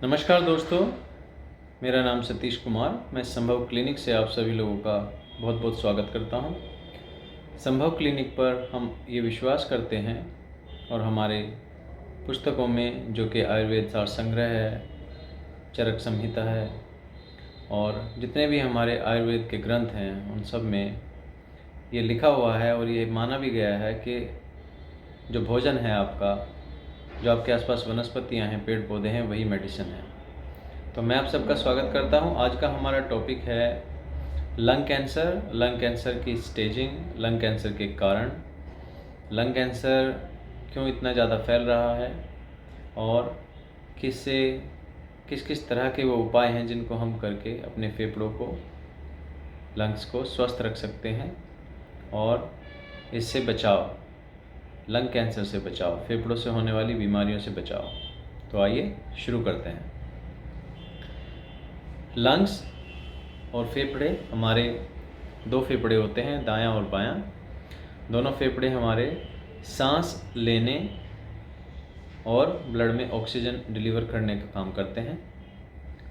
नमस्कार दोस्तों, मेरा नाम सतीश कुमार। मैं संभव क्लिनिक से आप सभी लोगों का बहुत बहुत स्वागत करता हूं। संभव क्लिनिक पर हम ये विश्वास करते हैं और हमारे पुस्तकों में जो कि आयुर्वेद सार संग्रह है, चरक संहिता है और जितने भी हमारे आयुर्वेद के ग्रंथ हैं उन सब में ये लिखा हुआ है और ये माना भी गया है कि जो भोजन है आपका, जो आपके आसपास वनस्पतियां हैं, पेड़ पौधे हैं, वही मेडिसिन है। तो मैं आप सबका स्वागत करता हूं। आज का हमारा टॉपिक है लंग कैंसर, लंग कैंसर की स्टेजिंग, लंग कैंसर के कारण, लंग कैंसर क्यों इतना ज़्यादा फैल रहा है और किस किस तरह के वो उपाय हैं जिनको हम करके अपने फेफड़ों को, लंग्स को स्वस्थ रख सकते हैं और इससे बचाव, लंग कैंसर से बचाव, फेफड़ों से होने वाली बीमारियों से बचाव। तो आइए शुरू करते हैं। लंग्स और फेफड़े, हमारे दो फेफड़े होते हैं, दायां और बायां। दोनों फेफड़े हमारे सांस लेने और ब्लड में ऑक्सीजन डिलीवर करने का काम करते हैं।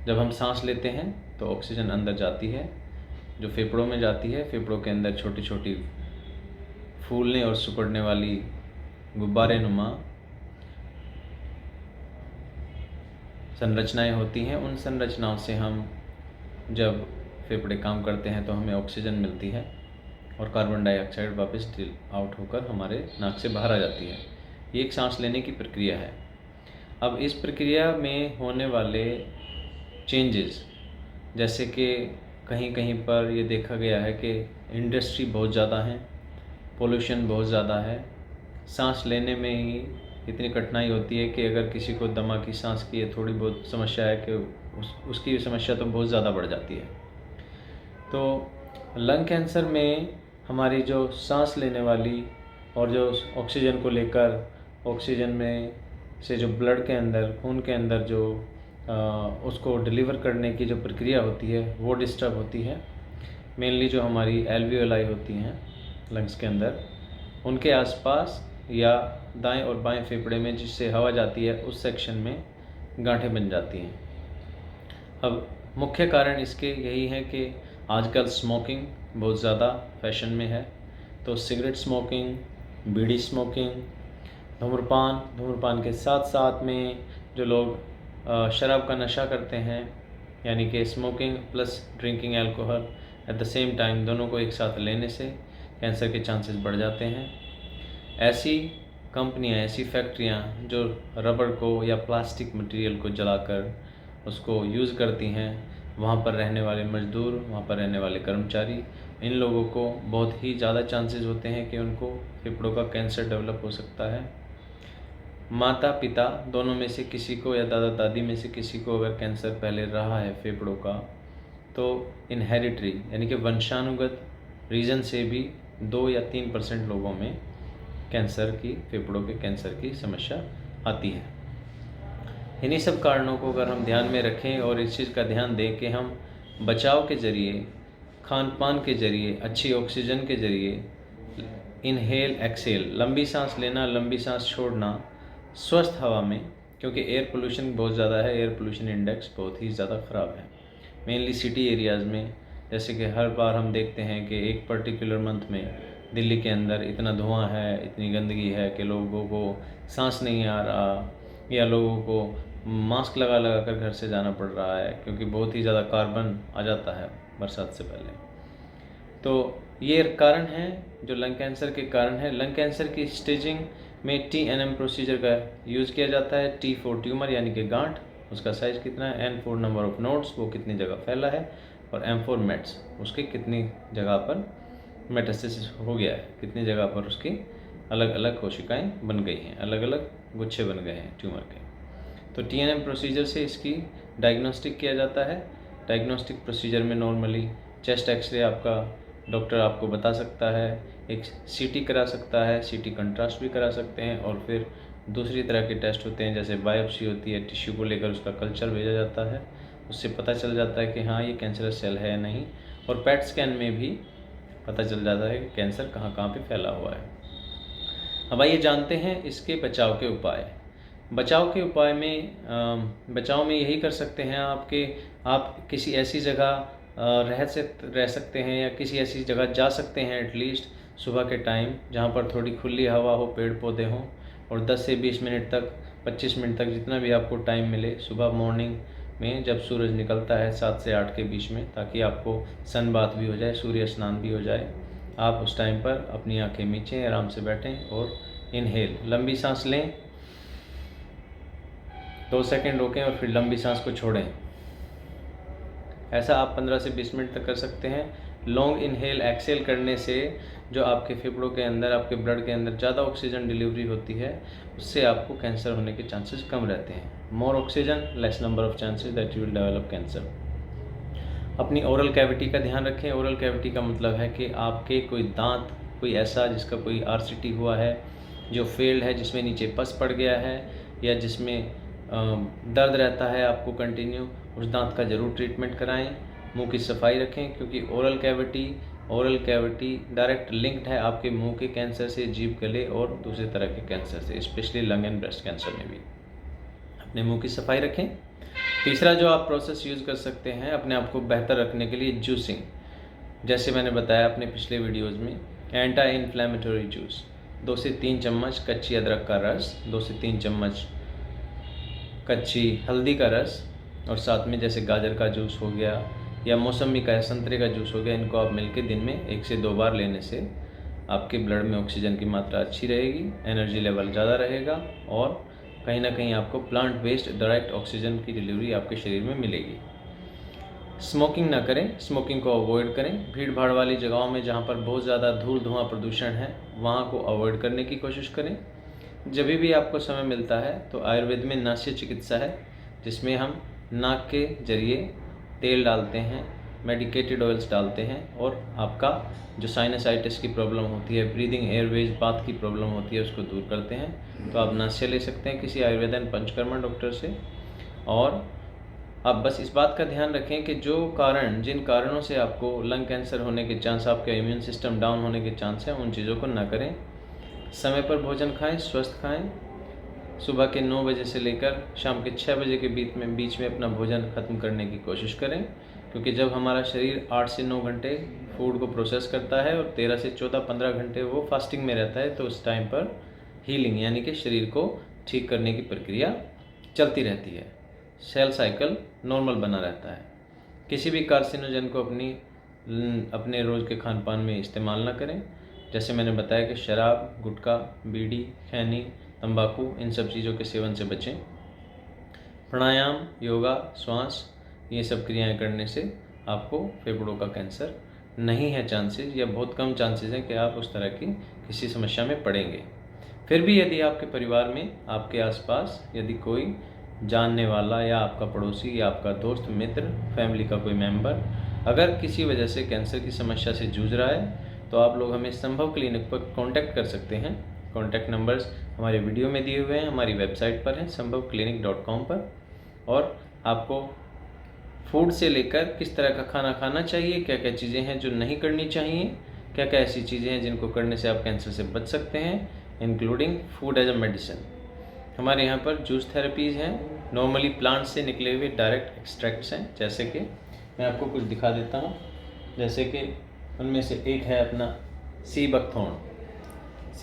जब हम सांस लेते हैं तो ऑक्सीजन अंदर जाती है, जो फेफड़ों में जाती है। फेफड़ों के अंदर छोटी छोटी फूलने और सिकुड़ने वाली गुब्बारे नुमा संरचनाएं होती हैं। उन संरचनाओं से हम जब फेफड़े काम करते हैं तो हमें ऑक्सीजन मिलती है और कार्बन डाइऑक्साइड वापस आउट होकर हमारे नाक से बाहर आ जाती है। ये एक सांस लेने की प्रक्रिया है। अब इस प्रक्रिया में होने वाले चेंजेस, जैसे कि कहीं कहीं पर ये देखा गया है कि इंडस्ट्री बहुत ज़्यादा है, पोल्यूशन बहुत ज़्यादा है, सांस लेने में ही इतनी कठिनाई होती है कि अगर किसी को दमा की सांस की थोड़ी बहुत समस्या है कि उसकी समस्या तो बहुत ज़्यादा बढ़ जाती है। तो लंग कैंसर में हमारी जो सांस लेने वाली और जो ऑक्सीजन को लेकर, ऑक्सीजन में से जो ब्लड के अंदर, खून के अंदर जो उसको डिलीवर करने की जो प्रक्रिया होती है वो डिस्टर्ब होती है। मेनली जो हमारी एल्वियोलाई होती हैं लंग्स के अंदर, उनके आसपास या दाएं और बाएं फेफड़े में जिससे हवा जाती है उस सेक्शन में गांठें बन जाती हैं। अब मुख्य कारण इसके यही है कि आजकल स्मोकिंग बहुत ज़्यादा फैशन में है। तो सिगरेट स्मोकिंग, बीड़ी स्मोकिंग, धूम्रपान के साथ साथ में जो लोग शराब का नशा करते हैं, यानी कि smoking plus drinking alcohol at the same time, दोनों को एक साथ लेने से कैंसर के चांसेस बढ़ जाते हैं। ऐसी कंपनियां, ऐसी फैक्ट्रियां जो रबड़ को या प्लास्टिक मटेरियल को जलाकर उसको यूज़ करती हैं, वहाँ पर रहने वाले मज़दूर, वहाँ पर रहने वाले कर्मचारी, इन लोगों को बहुत ही ज़्यादा चांसेस होते हैं कि उनको फेफड़ों का कैंसर डेवलप हो सकता है। माता पिता दोनों में से किसी को या दादा दादी में से किसी को अगर कैंसर पहले रहा है फेफड़ों का, तो इनहेरिटरी यानी कि वंशानुगत रीज़न से भी 2 या 3% लोगों में कैंसर की, फेफड़ों के कैंसर की समस्या आती है। इन्हीं सब कारणों को अगर हम ध्यान में रखें और इस चीज़ का ध्यान दें कि हम बचाव के ज़रिए, खान पान के ज़रिए, अच्छी ऑक्सीजन के ज़रिए, इनहेल एक्सेल, लंबी सांस लेना, लंबी सांस छोड़ना, स्वस्थ हवा में, क्योंकि एयर पोल्यूशन बहुत ज़्यादा है, एयर पोल्यूशन इंडेक्स बहुत ही ज़्यादा ख़राब है मेनली सिटी एरियाज़ में। जैसे कि हर बार हम देखते हैं कि एक पर्टिकुलर मंथ में दिल्ली के अंदर इतना धुआं है, इतनी गंदगी है कि लोगों को सांस नहीं आ रहा, या लोगों को मास्क लगा लगा कर घर से जाना पड़ रहा है क्योंकि बहुत ही ज़्यादा कार्बन आ जाता है बरसात से पहले। तो ये कारण है जो लंग कैंसर के कारण है। लंग कैंसर की स्टेजिंग में TNM प्रोसीजर का यूज़ किया जाता है। T4 ट्यूमर यानी कि गांठ, उसका साइज़ कितना है, N4 नंबर ऑफ नोड्स, वो कितनी जगह फैला है, और M4 मेट्स, उसके कितनी जगह पर मेटास्टेसिस हो गया है, कितनी जगह पर उसकी अलग अलग कोशिकाएं बन गई हैं, अलग अलग गुच्छे बन गए हैं ट्यूमर के। तो TNM प्रोसीजर से इसकी डायग्नोस्टिक किया जाता है। डायग्नोस्टिक प्रोसीजर में नॉर्मली चेस्ट एक्सरे आपका डॉक्टर आपको बता सकता है, एक CT करा सकता है, CT कंट्रास्ट भी करा सकते हैं, और फिर दूसरी तरह के टेस्ट होते हैं जैसे बायोप्सी होती है, टिश्यू को लेकर उसका कल्चर भेजा जाता है, उससे पता चल जाता है कि हाँ ये कैंसरस सेल है या नहीं, और पेट स्कैन में भी पता चल जाता है कि कैंसर कहाँ कहाँ पे फैला हुआ है। अब आइए जानते हैं इसके बचाव के उपाय। बचाव के उपाय में बचाव में यही कर सकते हैं आप किसी ऐसी जगह रह सकते हैं या किसी ऐसी जगह जा सकते हैं एटलीस्ट सुबह के टाइम जहाँ पर थोड़ी खुली हवा हो, पेड़ पौधे हों, और 10 से 20 मिनट तक, 25 मिनट तक, जितना भी आपको टाइम मिले सुबह मॉर्निंग में जब सूरज निकलता है 7 से 8 के बीच में, ताकि आपको सन बाथ भी हो जाए, सूर्य स्नान भी हो जाए। आप उस टाइम पर अपनी आंखें मीचें, आराम से बैठें और इनहेल, लंबी सांस लें, 2 सेकंड रोकें और फिर लंबी सांस को छोड़ें। ऐसा आप 15 से 20 मिनट तक कर सकते हैं। लॉन्ग इनहेल एक्सेल करने से जो आपके फेफड़ों के अंदर, आपके ब्लड के अंदर ज़्यादा ऑक्सीजन डिलीवरी होती है, उससे आपको कैंसर होने के चांसेस कम रहते हैं। मोर oxygen, less number of chances that you will develop cancer. अपनी ओरल कैविटी का ध्यान रखें। ओरल कैविटी का मतलब है कि आपके कोई दांत, कोई ऐसा जिसका कोई आरसीटी हुआ है, जो फेल्ड है, जिसमें नीचे पस पड़ गया है या जिसमें दर्द रहता है आपको कंटिन्यू, उस दांत का ज़रूर ट्रीटमेंट कराएं। मुंह की सफाई रखें, क्योंकि ओरल कैविटी डायरेक्ट लिंक्ड है आपके मुंह के कैंसर से, जीभ, गले और दूसरे तरह के कैंसर से, specially lung and breast cancer में भी। अपने मुंह की सफाई रखें। तीसरा जो आप प्रोसेस यूज़ कर सकते हैं अपने आप को बेहतर रखने के लिए, जूसिंग। जैसे मैंने बताया अपने पिछले वीडियोज़ में, एंटी इन्फ्लेमेटरी जूस, 2 से 3 चम्मच कच्ची अदरक का रस, 2 से 3 चम्मच कच्ची हल्दी का रस, और साथ में जैसे गाजर का जूस हो गया या मौसमी का, संतरे का जूस हो गया, इनको आप मिलके दिन में 1 से 2 बार लेने से आपके ब्लड में ऑक्सीजन की मात्रा अच्छी रहेगी, एनर्जी लेवल ज़्यादा रहेगा और कहीं ना कहीं आपको प्लांट बेस्ड डायरेक्ट ऑक्सीजन की डिलीवरी आपके शरीर में मिलेगी। स्मोकिंग ना करें, स्मोकिंग को अवॉइड करें। भीड़ भाड़ वाली जगहों में जहाँ पर बहुत ज़्यादा धूल धुआं प्रदूषण है, वहाँ को अवॉइड करने की कोशिश करें। जब भी आपको समय मिलता है तो आयुर्वेद में नास्य चिकित्सा है, जिसमें हम नाक के जरिए तेल डालते हैं, मेडिकेटेड ऑयल्स डालते हैं, और आपका जो साइनसाइटिस की प्रॉब्लम होती है, ब्रीदिंग एयरवेज बात की प्रॉब्लम होती है, उसको दूर करते हैं। तो आप नास्य ले सकते हैं किसी आयुर्वेदन पंचकर्मा डॉक्टर से। और आप बस इस बात का ध्यान रखें कि जिन कारणों से आपको लंग कैंसर होने के चांस, आपके इम्यून सिस्टम डाउन होने के चांस हैं, उन चीज़ों को ना करें। समय पर भोजन खाएं, स्वस्थ खाएं। सुबह के 9 बजे से लेकर शाम के 6 बजे के बीच में अपना भोजन ख़त्म करने की कोशिश करें, क्योंकि जब हमारा शरीर 8 से 9 घंटे फूड को प्रोसेस करता है और 13 से 14-15 घंटे वो फास्टिंग में रहता है, तो उस टाइम पर हीलिंग यानी कि शरीर को ठीक करने की प्रक्रिया चलती रहती है, सेल साइकिल नॉर्मल बना रहता है। किसी भी कार्सिनोजन को अपने रोज़ के खान पान में इस्तेमाल ना करें। जैसे मैंने बताया कि शराब, गुटखा, बीड़ी, खैनी, तंबाकू, इन सब चीज़ों के सेवन से बचें। प्राणायाम, योगा, श्वास, ये सब क्रियाएं करने से आपको फेफड़ों का कैंसर नहीं है चांसेस, या बहुत कम चांसेस हैं कि आप उस तरह की किसी समस्या में पड़ेंगे। फिर भी यदि आपके परिवार में, आपके आसपास यदि कोई जानने वाला या आपका पड़ोसी या आपका दोस्त, मित्र, फैमिली का कोई मेंबर अगर किसी वजह से कैंसर की समस्या से जूझ रहा है, तो आप लोग हमें संभव क्लिनिक पर कांटेक्ट कर सकते हैं। कांटेक्ट नंबर्स हमारे वीडियो में दिए हुए हैं, हमारी वेबसाइट पर हैं sambhavclinic.com पर। और आपको फूड से लेकर किस तरह का खाना खाना चाहिए, क्या क्या चीज़ें हैं जो नहीं करनी चाहिए, क्या क्या ऐसी चीज़ें हैं जिनको करने से आप कैंसर से बच सकते हैं, including food as a medicine. हमारे यहाँ पर जूस थेरेपीज़ हैं, नॉर्मली प्लांट से निकले हुए डायरेक्ट एक्सट्रैक्ट्स हैं। जैसे कि मैं आपको कुछ दिखा देता हूँ, जैसे कि उनमें से एक है अपना सी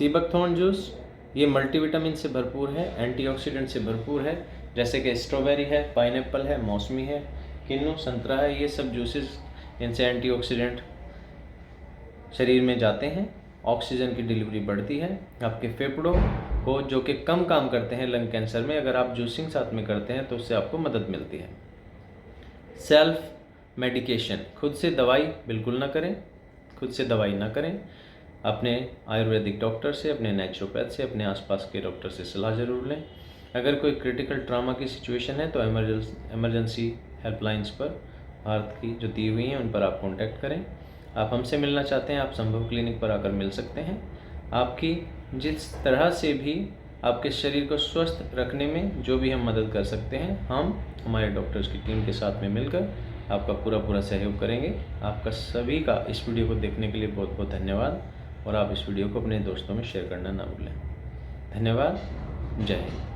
बकथॉर्न जूस। ये मल्टीविटामिन से भरपूर है, एंटीऑक्सीडेंट से भरपूर है। जैसे कि स्ट्रॉबेरी है, पाइनएप्पल है, मौसमी है, किन्नू, संतरा है, ये सब जूसेस, इनसे एंटीऑक्सीडेंट शरीर में जाते हैं, ऑक्सीजन की डिलीवरी बढ़ती है। आपके फेफड़ों को, जो कि कम काम करते हैं लंग कैंसर में, अगर आप जूसिंग साथ में करते हैं तो उससे आपको मदद मिलती है। सेल्फ मेडिकेशन, खुद से दवाई बिल्कुल ना करें, खुद से दवाई ना करें। अपने आयुर्वेदिक डॉक्टर से, अपने नेचुरोपैथ से, अपने आसपास के डॉक्टर से सलाह ज़रूर लें। अगर कोई क्रिटिकल ट्रॉमा की सिचुएशन है तो इमरजेंसी हेल्पलाइंस पर भारत की जो दी हुई हैं उन पर आप कांटेक्ट करें। आप हमसे मिलना चाहते हैं, आप संभव क्लिनिक पर आकर मिल सकते हैं। आपकी जिस तरह से भी आपके शरीर को स्वस्थ रखने में जो भी हम मदद कर सकते हैं, हम हमारे डॉक्टर्स की टीम के साथ में मिलकर आपका पूरा सहयोग करेंगे। आपका सभी का इस वीडियो को देखने के लिए बहुत बहुत धन्यवाद, और आप इस वीडियो को अपने दोस्तों में शेयर करना ना भूलें। धन्यवाद। जय हिंद।